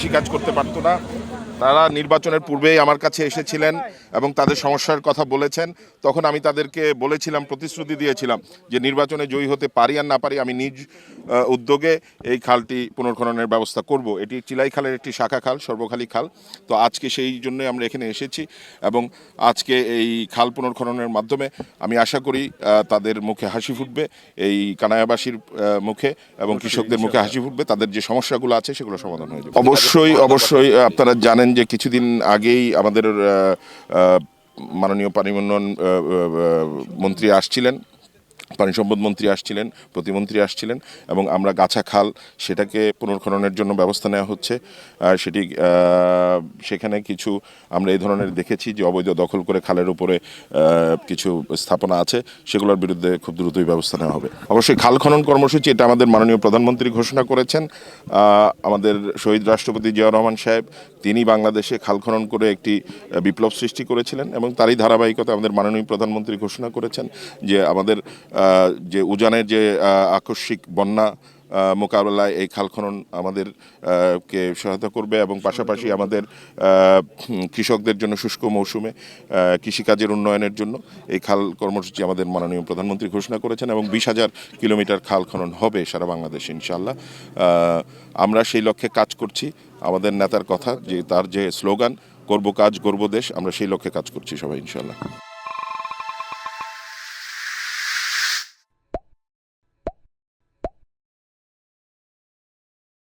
কৃষিকাজ করতে পারতো না। তারা নির্বাচনের পূর্বেই আমার কাছে এসেছিলেন এবং তাদের সমস্যার কথা বলেছেন। তখন আমি তাদেরকে বলেছিলাম, প্রতিশ্রুতি দিয়েছিলাম যে নির্বাচনে জয়ী হতে পারি আর না পারি আমি নিজ উদ্যোগে এই খালটি পুনর্খননের ব্যবস্থা করব। এটি চিলাই খালের একটি শাখা খাল, সর্বখালী খাল। তো আজকে সেই জন্যই আমরা এখানে এসেছি এবং আজকে এই খাল পুনর্খননের মাধ্যমে আমি আশা করি তাদের মুখে হাসি ফুটবে, এই কানায়াবাসীর মুখে এবং কৃষকদের মুখে হাসি ফুটবে। তাদের যে সমস্যাগুলো আছে সেগুলো সমাধান হয়ে যাবে। অবশ্যই আপনারা জানেন যে কিছুদিন আগেই আমাদের মাননীয় পানি উন্নয়ন মন্ত্রী আসছিলেন, পানি সম্পদ মন্ত্রী আসছিলেন, প্রতিমন্ত্রী আসছিলেন এবং আমরা গাছা খাল সেটাকে পুনর্খননের জন্য ব্যবস্থা নেওয়া হচ্ছে। সেটি সেখানে কিছু আমরা এই ধরনের দেখেছি যে অবৈধ দখল করে খালের উপরে কিছু স্থাপনা আছে, সেগুলোর বিরুদ্ধে খুব দ্রুতই ব্যবস্থা নেওয়া হবে। অবশ্যই খাল খনন কর্মসূচি এটা আমাদের মাননীয় প্রধানমন্ত্রী ঘোষণা করেছেন। আমাদের শহীদ রাষ্ট্রপতি জিয়াউর রহমান সাহেব তিনি বাংলাদেশে খাল খনন করে একটি বিপ্লব সৃষ্টি করেছিলেন এবং তারই ধারাবাহিকতা আমাদের মাননীয় প্রধানমন্ত্রী ঘোষণা করেছেন যে আমাদের যে উজানের যে আকস্মিক বন্যা মোকাবেলায় এই খাল খনন আমাদেরকে সহায়তা করবে এবং পাশাপাশি আমাদের কৃষকদের জন্য শুষ্ক মৌসুমে কৃষিকাজের উন্নয়নের জন্য এই খাল কর্মসূচি আমাদের মাননীয় প্রধানমন্ত্রী ঘোষণা করেছেন এবং 20,000 কিলোমিটার খাল খনন হবে সারা বাংলাদেশে ইনশাআল্লাহ। আমরা সেই লক্ষ্যে কাজ করছি। আমাদের নেতার কথা যে তার যে স্লোগান করব কাজ গর্ব দেশ, আমরা সেই লক্ষ্যে কাজ করছি সবাই ইনশাআল্লাহ।